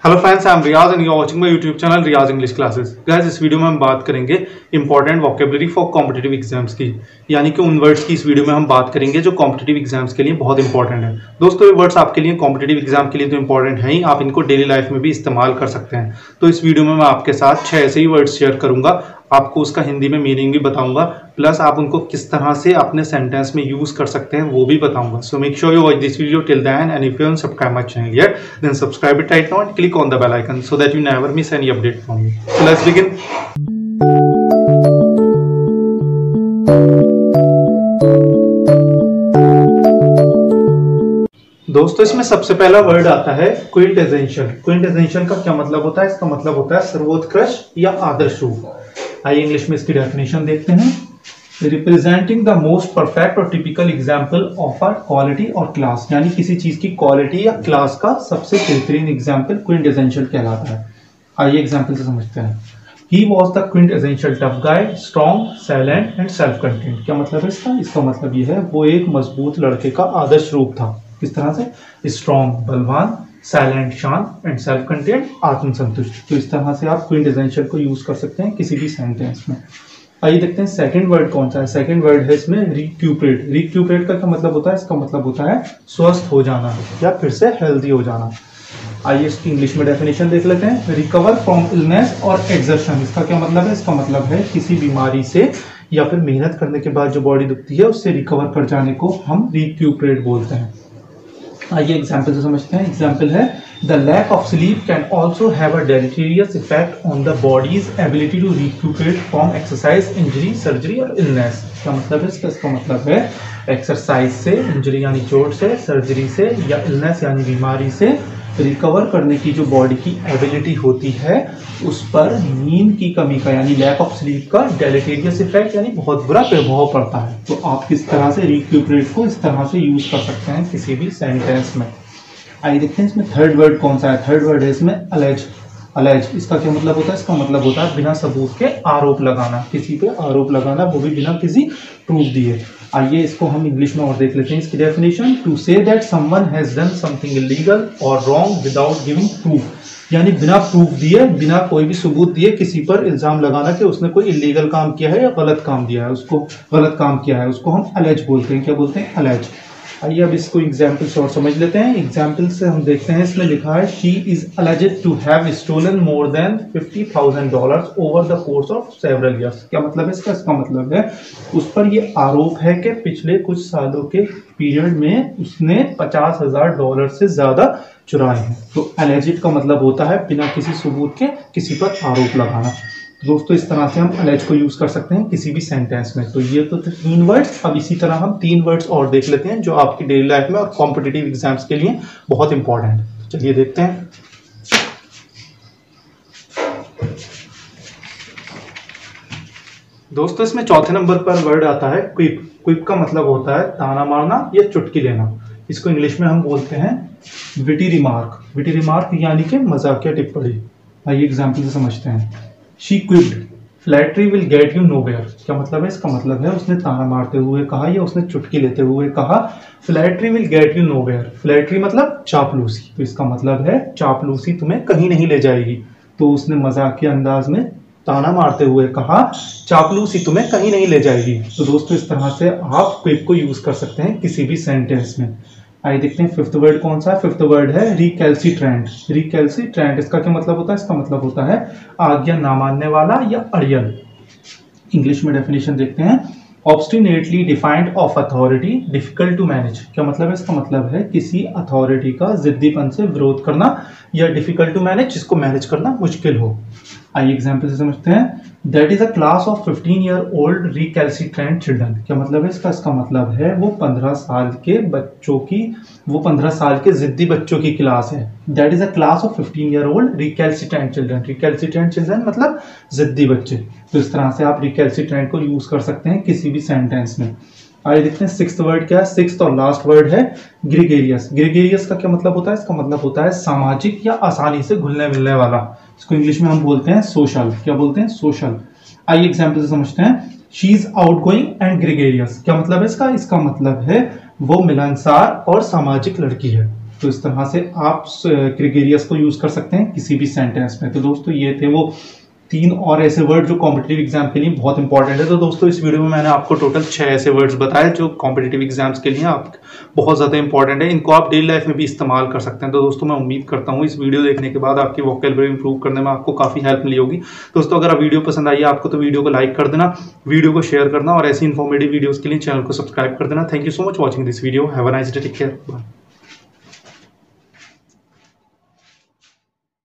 Hello friends, I am Riaz and you are watching my YouTube channel Riaz English classes. Guys, इस वीडियो में हम बात करेंगे important vocabulary for competitive exams की, यानी कि उन वर्ड्स की इस वीडियो में हम बात करेंगे जो कॉम्पिटिटिव एग्जाम्स के लिए बहुत इंपॉर्टेंट है। दोस्तों, ये वर्ड्स आपके लिए कॉम्पिटिटिव एग्जाम के लिए तो इंपॉर्टेंट है ही, आप इनको डेली लाइफ में भी इस्तेमाल कर सकते हैं। तो इस वीडियो में मैं आपके साथ 6 ऐसे ही वर्ड्स शेयर करूंगा, आपको उसका हिंदी में मीनिंग भी बताऊंगा, प्लस आप उनको किस तरह से अपने सेंटेंस में यूज कर सकते हैं वो भी बताऊंगा। So make sure you watch this video till the end and if you haven't subscribe my channel yet then subscribe it right now and click on the bell icon so that you never miss any update from me. So let's begin. दोस्तों, इसमें सबसे पहला word आता है quintessential. Quintessential का क्या मतलब होता है? इसका मतलब होता है सर्वोत्कृष्ट या आदर्श रूप। आइए इंग्लिश में इसकी डेफिनेशन देखते हैं। रिप्रेजेंटिंग द मोस्ट परफेक्ट और typical example of a quality और क्लास, यानी किसी चीज की क्वालिटी या क्लास का सबसे बेहतरीन एग्जाम्पल क्विंटेसेंशियल कहलाता है। आइए एग्जाम्पल से समझते हैं। He was the quintessential tough guy, strong, silent and self-contained। क्या मतलब है इसका? इसका मतलब यह है वो एक मजबूत लड़के का आदर्श रूप था। किस तरह से? स्ट्रॉन्ग बलवान, साइलेंट शांत एंड सेल्फ कंटेंट आत्मसंतुष्ट। तो इस तरह से आप क्विंटेसेंशियल को यूज कर सकते हैं किसी भी सेंटेंस में। आइए देखते हैं सेकंड वर्ड कौन सा है। सेकंड वर्ड है इसमें रिक्यूपरेट। रिक्यूपरेट का क्या मतलब होता है? इसका मतलब होता है स्वस्थ हो जाना या फिर से हेल्दी हो जाना। आइए इसकी इंग्लिश में डेफिनेशन देख लेते हैं। रिकवर फ्रॉम इलनेस और एक्सर्शन, इसका क्या मतलब है? इसका मतलब है किसी बीमारी से या फिर मेहनत करने के बाद जो बॉडी दुखती है उससे रिकवर कर जाने को हम रिक्यूपरेट बोलते हैं। आइए एग्जाम्पल से समझते हैं। एग्जाम्पल है the lack of sleep can also have a deleterious effect on the body's ability to recuperate from exercise, injury, surgery और इलनेस। क्या मतलब है इसका? इसका मतलब है एक्सरसाइज से, इंजरी यानी चोट से, सर्जरी से या इलनेस यानी बीमारी से रिकवर करने की जो बॉडी की एबिलिटी होती है उस पर नींद की कमी का यानी लैक ऑफ स्लीप का डेलेटेरियस इफेक्ट यानी बहुत बुरा प्रभाव पड़ता है। तो आप किस तरह से रिक्यूपरेट को इस तरह से यूज कर सकते हैं किसी भी सेंटेंस में। आइए देखते हैं इसमें थर्ड वर्ड कौन सा है। थर्ड वर्ड है इसमें अलेज। अलेज, इसका क्या मतलब होता है? इसका मतलब होता है बिना सबूत के आरोप लगाना, किसी पे आरोप लगाना, वो भी बिना किसी प्रूफ दिए। आइए इसको हम इंग्लिश में और देख लेते हैं इसकी definition. To say that someone has done something illegal और रॉन्ग विदाउट गिविंग प्रूफ, यानी बिना प्रूफ दिए, बिना कोई भी सबूत दिए किसी पर इल्जाम लगाना कि उसने कोई इलीगल काम किया है या गलत काम दिया है, उसको गलत काम किया है, उसको हम अलेज बोलते हैं। क्या बोलते हैं? अलेज। आइए अब इसको एग्जाम्पल से और समझ लेते हैं। एग्जाम्पल से हम देखते हैं, इसमें लिखा है she is alleged to have stolen more than $50,000 over the course of several years. क्या मतलब है इसका? इसका मतलब है उस पर ये आरोप है कि पिछले कुछ सालों के पीरियड में उसने $50,000 से ज्यादा चुराए हैं। तो अलेज्ड का मतलब होता है बिना किसी सबूत के किसी पर आरोप लगाना। दोस्तों, इस तरह से हम अलेज को यूज कर सकते हैं किसी भी सेंटेंस में। तो ये तो 3 वर्ड्स। अब इसी तरह हम 3 वर्ड्स और देख लेते हैं जो आपकी डेली लाइफ में और कॉम्पिटिटिव एग्जाम्स के लिए बहुत इंपॉर्टेंट है। चलिए देखते हैं। दोस्तों, इसमें चौथे नंबर पर वर्ड आता है क्विप। क्विप का मतलब होता है ताना मारना या चुटकी लेना। इसको इंग्लिश में हम बोलते हैं विटी रिमार्क। विटी रिमार्क यानी कि मजाकिया टिप्पणी। आइए एग्जाम्पल से समझते हैं। She quipped, "Flattery will get you nowhere." क्या मतलब है? इसका मतलब है उसने ताना मारते हुए कहा या उसने चुटकी लेते हुए कहा Flattery will get you nowhere। Flattery मतलब चापलूसी। तो इसका मतलब है चापलूसी तुम्हें कहीं नहीं ले जाएगी। तो उसने मजाकिया अंदाज में ताना मारते हुए कहा चापलूसी तुम्हें कहीं नहीं ले जाएगी। तो दोस्तों, इस तरह से आप क्विप को यूज कर सकते हैं किसी भी सेंटेंस में। आइए देखते हैं फिफ्थ वर्ड कौन सा है। फिफ्थ वर्ड है रिकैल्सिट्रेंट। रिकैल्सिट्रेंट, इसका क्या मतलब होता है? इसका मतलब होता है आज्ञा ना मानने वाला या अड़ियल। इंग्लिश में डेफिनेशन देखते हैं। Obstinately defined of authority, difficult to manage. क्या मतलब है? इसका मतलब है किसी अथॉरिटी का जिद्दीपन से विरोध करना या डिफिकल्ट टू मैनेज, जिसको मैनेज करना मुश्किल हो। आइए एग्जाम्पल से समझते हैं। That is a class of 15-year-old recalcitrant children। क्या मतलब है इसका? इसका मतलब है वो 15 साल के बच्चों की, वो 15 साल के जिद्दी बच्चों की क्लास है। That is a class of 15-year-old recalcitrant children। recalcitrant children मतलब जिद्दी बच्चे। तो इस तरह से आप recalcitrant को यूज कर सकते हैं किसी भी सेंटेंस में। आइए देखते हैं सिक्स्थ वर्ड क्या है। सिक्स्थ और लास्ट वर्ड है ग्रेगेरियस। ग्रेगेरियस का क्या मतलब होता है? इसका मतलब होता है सामाजिक या आसानी से घुलने मिलने वाला। इसको इंग्लिश में हम बोलते हैं सोशल। क्या बोलते हैं? सोशल। आइए एग्जाम्पल से समझते हैं। She is outgoing and gregarious. क्या मतलब है इसका? इसका मतलब है वो मिलनसार और सामाजिक लड़की है। तो इस तरह से आप ग्रेगेरियस को यूज कर सकते हैं किसी भी सेंटेंस में। तो दोस्तों ये थे वो 3 और ऐसे वर्ड जो कॉम्पिटिटिव एग्जाम के लिए बहुत इंपॉर्टेंट है। तो दोस्तों इस वीडियो में मैंने आपको टोटल 6 ऐसे वर्ड्स बताए जो कॉम्पिटिटिव एग्जाम्स के लिए आप बहुत ज़्यादा इंपॉर्टेंट है। इनको आप डेली लाइफ में भी इस्तेमाल कर सकते हैं। तो दोस्तों मैं उम्मीद करता हूँ इस वीडियो देखने के बाद आपकी वोकैबुलरी इंप्रूव करने में आपको काफ़ी हेल्प मिली होगी। दोस्तों अगर आप वीडियो पसंद आई है आपको तो वीडियो को लाइक कर देना, वीडियो को शेयर करना और ऐसी इन्फॉर्मेटिव वीडियोज़ के लिए चैनल को सब्सक्राइब कर देना। Thank you so much watching this video. Have a nice day, take care, bye.